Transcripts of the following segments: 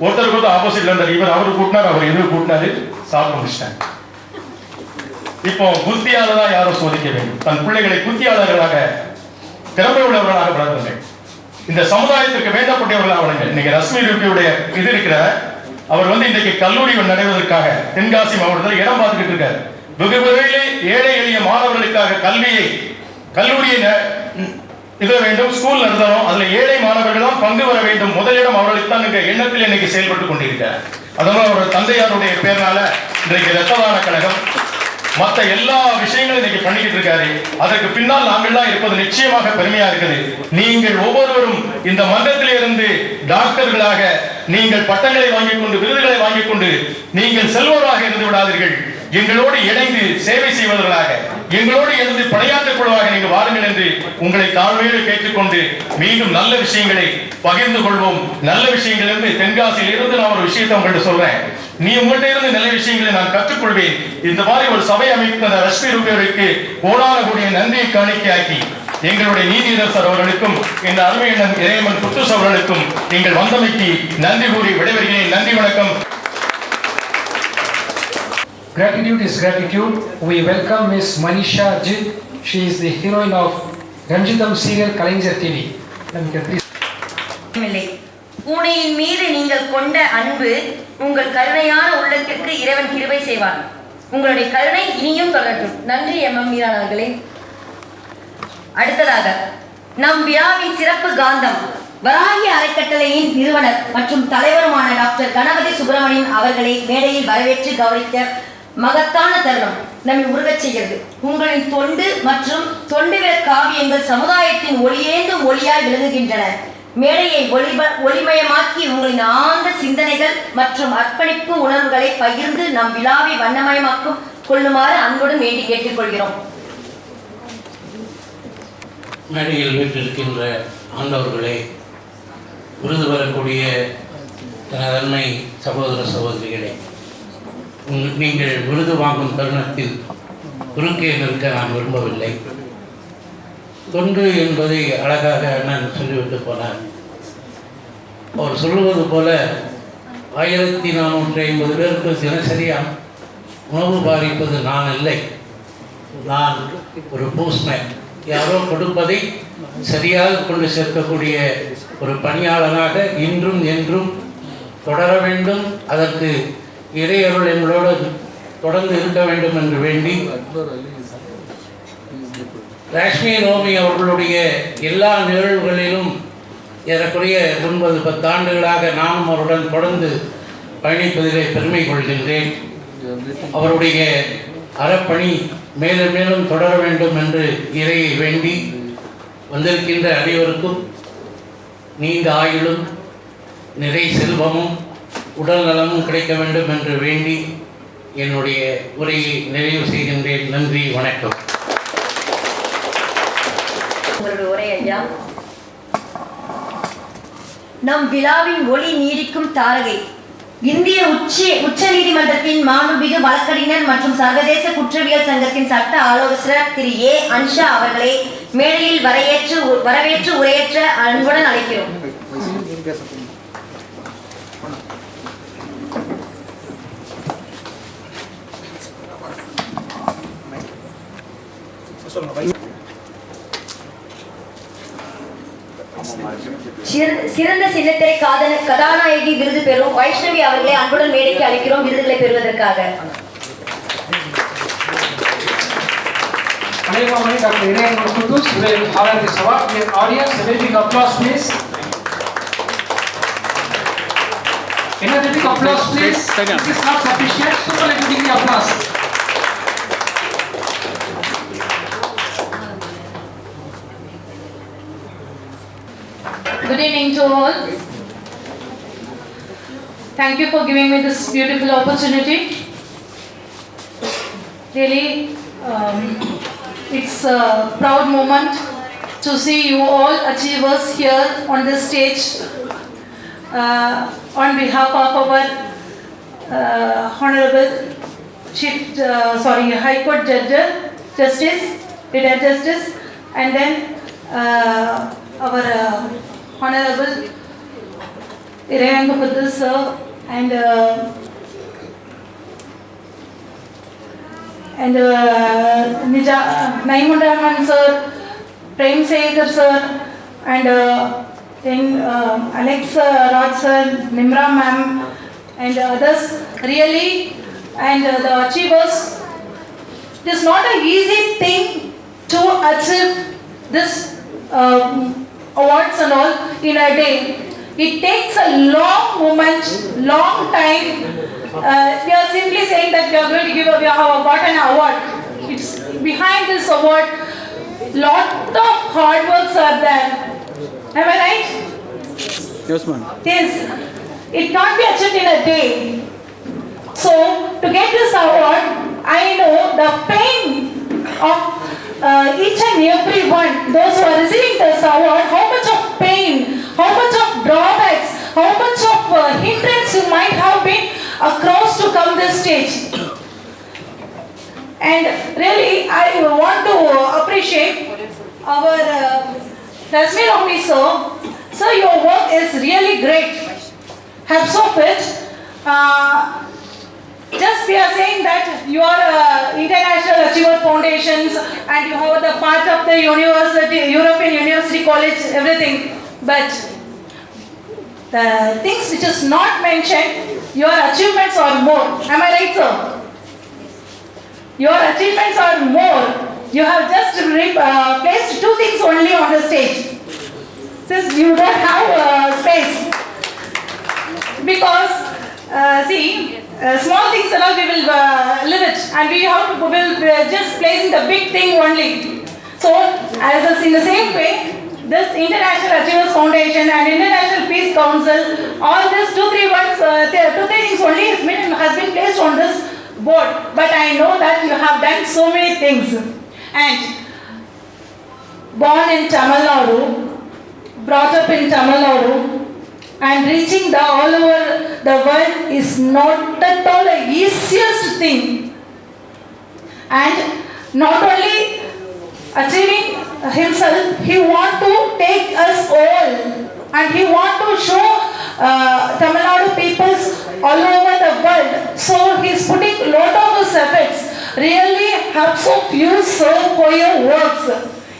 ஒருத்தருக்கு வந்து ஆப்போசிட்ல இருந்தார். இவர் அவரு கூட்டினார், அவர் எதிர் கூட்டினாரு, சாப்பிட முடிச்சிட்டாங்க. இப்போ புத்தியாளர் யாரோ சோதிக்க வேண்டும். தன் பிள்ளைகளை புத்தியாளர்களாக, திறமை உள்ளவர்களாக வளர்த்துங்கள். இந்த சமுதாயத்திற்கு வேண்டப்பட்டவர்களாக வளங்க. இன்னைக்கு ரஷ்மி ரூபியுடைய இது இருக்கிற அவர் வந்து இன்றைக்கு கல்லூரி நடைவதற்காக தென்காசி மாவட்டத்தில் இடம் பார்த்துக்கிட்டு இருக்காரு. வெகு விரைவிலே ஏழை எளிய மாணவர்களுக்காக கல்லூரியை இது வேண்டும், ஸ்கூல் நடத்தணும், அதுல ஏழை மாணவர்கள் தான் பங்கு வர வேண்டும், முதலிடம் அவர்களுக்கு தான் என்ற எண்ணத்தில் இன்னைக்கு செயல்பட்டு கொண்டிருக்கிறார். அதனால அவருடைய தந்தையாருடைய பேர்னால இன்றைக்கு இரத்த தான கழகம் மற்ற எல்லா விஷயங்களும் இன்னைக்கு பண்ணிக்கிட்டு இருக்காரு. அதற்கு பின்னால் நாங்கள்லாம் இருப்பது நிச்சயமாக பெருமையா இருக்குது. நீங்கள் ஒவ்வொருவரும் இந்த மன்றத்தில் இருந்து டாக்டர்களாக நீங்கள் பட்டங்களை வாங்கிக் கொண்டு, விருதுகளை வாங்கிக் கொண்டு நீங்கள் செல்வராக இருந்து விடாதீர்கள். எங்களோடு இணைந்து சேவை செய்வதற்காக, எங்களோடு இணைந்து பணியாற்றக் குழுவாக நீங்கள் வாருங்கள் என்று உங்களை தாழ்மையோடு கேட்டுக்கொண்டு மீண்டும் நல்ல விஷயங்களை பகிர்ந்து கொள்வோம். நல்ல விஷயங்கள் இருந்து தென்காசியில் இருந்து நான் ஒரு விஷயத்தை உங்கள்கிட்ட சொல்றேன். நீ உங்கள்கிட்ட இருந்து நல்ல விஷயங்களை நான் கற்றுக்கொள்வேன். இந்த மாதிரி ஒரு சபை அமைத்த ரஷ்மி ரூபியருக்கு கோடான கூடிய நன்றியை காணிக்கையாக்கி எங்களுடைய நீதியரசர் அவர்களுக்கும் இந்த அருமையண்ணன் இறையம்மன் புத்துஸ் அவர்களுக்கும் நீங்கள் வந்தமைக்கு நன்றி கூறி விடைபெறுகிறேன். நன்றி, வணக்கம். Gratitude is gratitude. We welcome Miss Manisha Ajit. She is the heroine of Ranjitam serial Kalinjar TV. பூனையின் மீது நீங்கள் கொண்ட அன்பு, உங்கள் கருணையான உள்ளத்திற்கு இறைவன் கிருபை செய்வார். உங்களுடைய கருணை இனியும் தொடரட்டும். நன்றி எம்.எம். மீரான் அவர்களே. அடுத்ததாக நம் விழாவின் சிறப்பு காந்தம் வராகி அறக்கட்டளையின் நிறுவனர் மற்றும் தலைவருமான டாக்டர் கணபதி சுப்பிரமணியன் அவர்களை மேடையில் வரவேற்று கௌரவிக்க மகத்தான தருணம் நம்மை உருகச் செய்கிறது. உங்களின் தொண்டு மற்றும் தொண்டுவிர காவியங்கள் சமுதாயத்தின் ஒளியேந்தும் ஒளியாய் விளங்குகின்றன. மேடையை ஒளிமயமாக்கி உங்களின் ஆழ்ந்த சிந்தனைகள் மற்றும் அர்ப்பணிப்பு உணர்வுகளை பகிர்ந்து நம் விழாவை வண்ணமயமாக்கும் கொள்ளுமாறு அன்புடன் வேண்டி கேட்டுக்கொள்கிறோம். மேடையில் வீட்டிருக்கின்ற ஆண்டவர்களே, விருது பெறக்கூடிய அருமை சகோதர சகோதரிகளே, நீங்கள் விருது வாங்கும் தருணத்தில் குறுக்கே நிற்க நான் விரும்பவில்லை. தொண்டு என்பதை அழகாக அண்ணன் சொல்லிவிட்டு போனார். அவர் சொல்லுவது போல 1450 பேருக்கு தினசரியாக உணவு பாதிப்பது நான் இல்லை. நான் ஒரு போஸ்ட்மேன், யாரோ கொடுப்பதை சரியாக கொண்டு சேர்க்கக்கூடிய ஒரு பணியாளராக இன்றும் என்றும் தொடர வேண்டும். அதற்கு இறையருள் எங்களோடு தொடர்ந்து இருக்க வேண்டும் என்று வேண்டி ராஷ்மி ரோமி அவர்களுடைய எல்லா நிகழ்வுகளிலும் ஏறக்குறைய 9-10 ஆண்டுகளாக நானும் அவருடன் தொடர்ந்து பயணிப்பதிலே பெருமை கொள்கின்றேன். அவருடைய அறப்பணி மேலும் மேலும் தொடர வேண்டும் என்று இறையை வேண்டி வந்திருக்கின்ற அனைவருக்கும் நீண்ட ஆயுளும் நிறை செல்வமும் உடல் நலமும் கிடைக்க வேண்டும் என்று வேண்டி என்னுடைய உரையை நிறைவு செய்கின்றேன். நன்றி, வணக்கம். உங்களுடைய உரை ஐயா. நம் விழாவின் ஒளி நீடிக்கும் தாரகை, இந்திய உச்ச நீதிமன்றத்தின் மாண்புமிகு வழக்கறிஞர் மற்றும் சர்வதேச குற்றவியல் சங்கத்தின் சட்ட ஆலோசகர் திரு ஏ. அன்ஷா அவர்களை மேடையில் வரவேற்று உரையேற்ற அன்புடன் அழைக்கிறோம். சிறந்த சின்னத்திரை கதாநாயகி விருது பெறும் வைஷ்ணவி அவர்களை அன்புடன் மேடைக்கு அழைக்கிறோம் விருதுகளை பெறுவதற்காக. Dr. Ireiamman Puthus will honor this award. Dear audience, a very big applause, please. Energetic applause, please. This is not sufficient. Superlative applause. Good evening to all. Thank you for giving me this beautiful opportunity. Really, it's a proud moment to see you all achievers here on this stage. On behalf of our Honorable High Court Justice, retired Justice, and then our Honorable Irangapathi sir and Naimundarman sir, Prem Sekhar sir, and then Alex Raj sir, Nimra ma'am, and others. Really, and the achievers. It is not an easy thing to achieve this awards and all in a day. It takes a long moment, long time. We are simply saying that we are going to we have got an award. It's behind this award, lot of hard works are there. Am I right? Yes, ma'am. Yes. It can't be achieved in a day. So to get this award, I know the pain of each and every one, those who are receiving this award, how much of pain, how much of drawbacks, how much of hindrance you might have been across to come this stage. And really, I want to appreciate our Rasmi Romi sir. Sir, your work is really great. Hats off it. Just we are saying that you are International Achiever Foundations and you have the part of the university, European University College, everything. But the things which is not mentioned, your achievements are more. Am I right, sir? Your achievements are more. You have just placed two things only on the stage. Since you don't have space. Because, small things and all we will live it, and we will just placing the big thing only. So, in the same way, this International Achievers Foundation and International Peace Council, all these two, three things only has been placed on this board. But I know that you have done so many things. And born in Tamil Nadu, brought up in Tamil Nadu, and reaching all over the world is not at all the easiest thing. And not only achieving himself, he wants to take us all, and he wants to show Tamil Nadu peoples all over the world. So he is putting a lot of his efforts. Really hats off you, sir, for your works.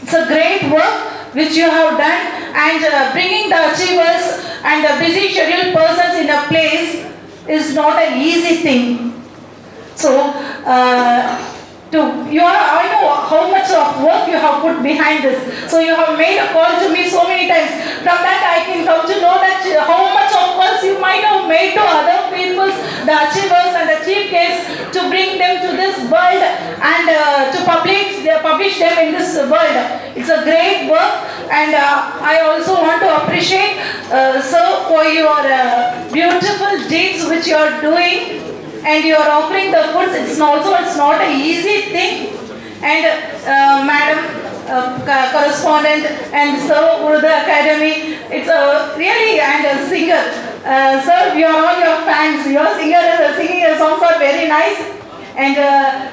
It's a great work which you have done, and bringing the achievers and the busy scheduled persons in a place is not an easy thing. So, I know how much of work you have put behind this. So you have made a call to me so many times. From that I can come to know that how much of calls you might have made to other people, the achievers and the chief guests, to bring them to this world and to publish them in this world. It's a great work, and I also want to appreciate sir for your beautiful deeds which you are doing. And you are offering the foods. It's not an easy thing. And Madam Correspondent and Sir Urdu Academy, it's really, and a singer. Sir, we are all your fans. Your singing songs are very nice. And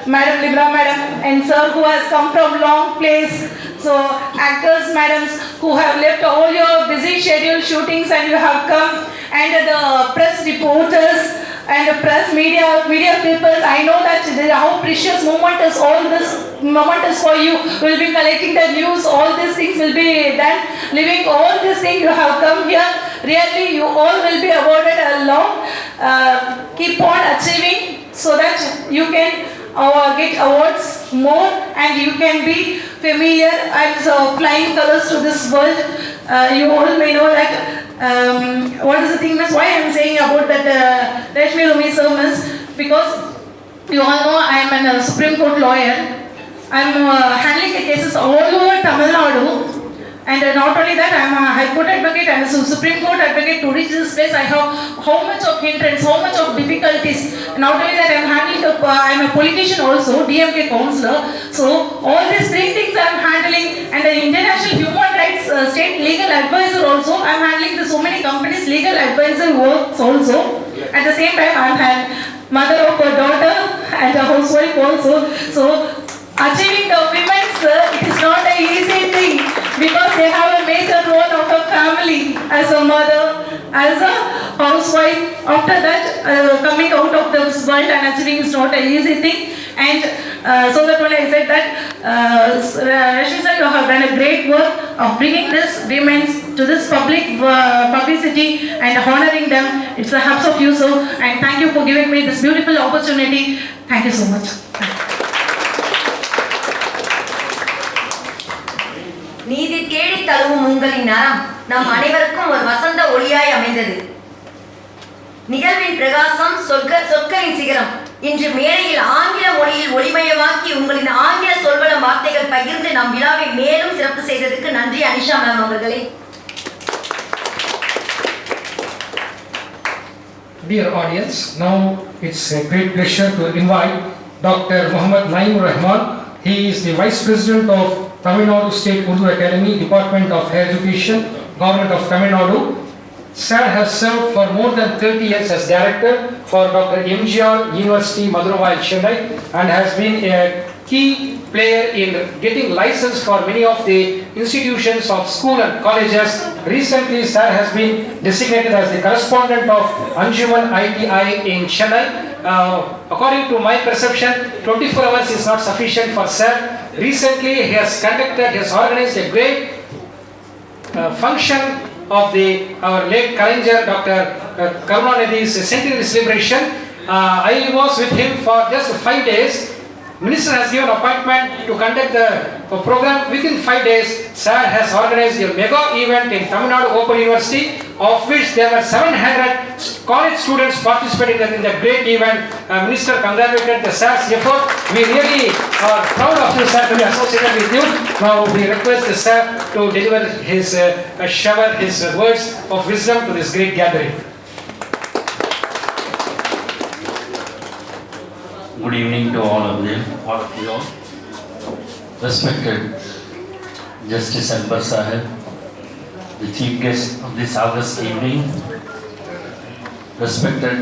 Madam Libra Madam and Sir who has come from long place. So actors, madams who have left all your busy scheduled shootings and you have come. And the press reporters and the press media people, I know that how precious moment is all this moment is for you. We'll be collecting the news, all these things will be done. Living all these things, you have come here. Really, you all will be awarded along. Keep on achieving so that you can get awards more and you can be familiar as flying colors to this world. You all may know that what is the thing is why I am saying about that Rashmi Romi sir, because you all know I am a Supreme Court lawyer. I am handling the cases all over Tamil Nadu, and not only that, I am a High Court advocate and a Supreme Court advocate. To reach this place, I have how much of hindrance, how much of difficulties. Not only that, I am handling I am a politician also, DMK councillor. So all these three things I am handling, and the International Human Rights State Legal Advisor also. I am handling so many companies legal advisor works also. At the same time, I am mother of a daughter and a housewife also. So achieving the women's, it is not an easy thing because they have a major role of a family as a mother, as a housewife. After that, coming out of this world and achieving is not an easy thing. And so that when I said that, Rashmi sir, you have done a great work of bringing this women to this publicity and honoring them. It's a hats of you, so, and thank you for giving me this beautiful opportunity. Thank you so much. நீதி தேடி தழுவும் உங்களின் நரம் நம் அனைவருக்கும் ஒரு வசந்த ஒளியாய் அமைந்தது. நிகழ்வின் பிரகாசம் சொற்களின் சிகரம். இன்று மேடையில் ஆங்கில மொழியில் ஒளிமயமாக்கி உங்களின் ஆங்கில சொல்வளம் வார்த்தைகள் பகிர்ந்து நம் விழாவை மேலும் சிறப்பு செய்ததற்கு நன்றி அனிஷா மேம் அவர்களே. Dear audience, now it's a great pleasure to invite Dr. Muhammad Naim Rahman. He is the Vice President of Tamil Nadu State Urdu Academy, Department of Higher Education, Government of Tamil Nadu. Sir has served for more than 30 years as Director for Dr. MGR University, Madurai, Chennai, and has been a key player in getting license for many of the institutions of school and colleges. Recently, Sir has been designated as the correspondent of Anjuman ITI in Chennai. According to my perception, 24 hours is not sufficient for Sir. Recently, he has organized a great function of our late Kalaignar Dr. Karunanidhi's centenary celebration. I was with him for just 5 days. Minister has given appointment to conduct the program. Within 5 days, Sir has organized a mega event in Tamil Nadu Open University, of which there were 700 college students participating in the great event. Minister congratulated the Sir's effort. We really are proud of you, Sir, to be associated with you. Now we request the Sir to deliver his words of wisdom to this great gathering. Good evening to all of you all. Respected Justice Akbar Sahib, the chief guest of this August evening, respected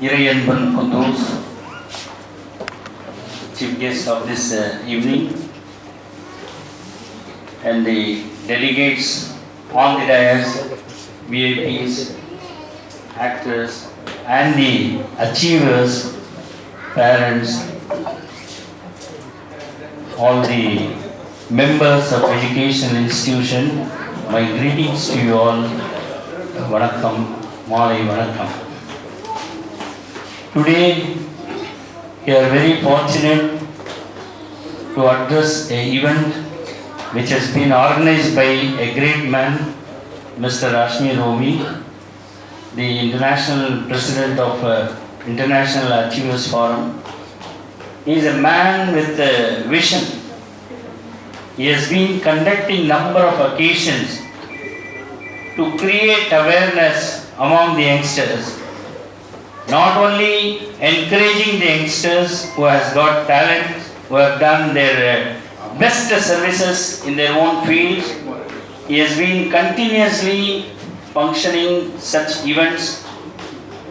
Irayanban Kunduz, chief guest of this evening, and the delegates on the dais, VIPs, actors, and the achievers, parents, all the members of educational institution, my greetings to you all. Vanakkam, Malai Vanakkam. Today, we are very fortunate to address an event which has been organized by a great man, Mr. Rashmi Romi, the international president of International Achievers Forum. He is a man with a vision. He has been conducting number of occasions to create awareness among the youngsters. Not only encouraging the youngsters who has got talent, who have done their best services in their own fields, he has been continuously functioning such events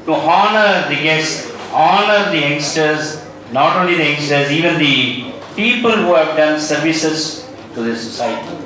to honor the guests, honor the youngsters, not only the youngsters, even the people who have done services to the society.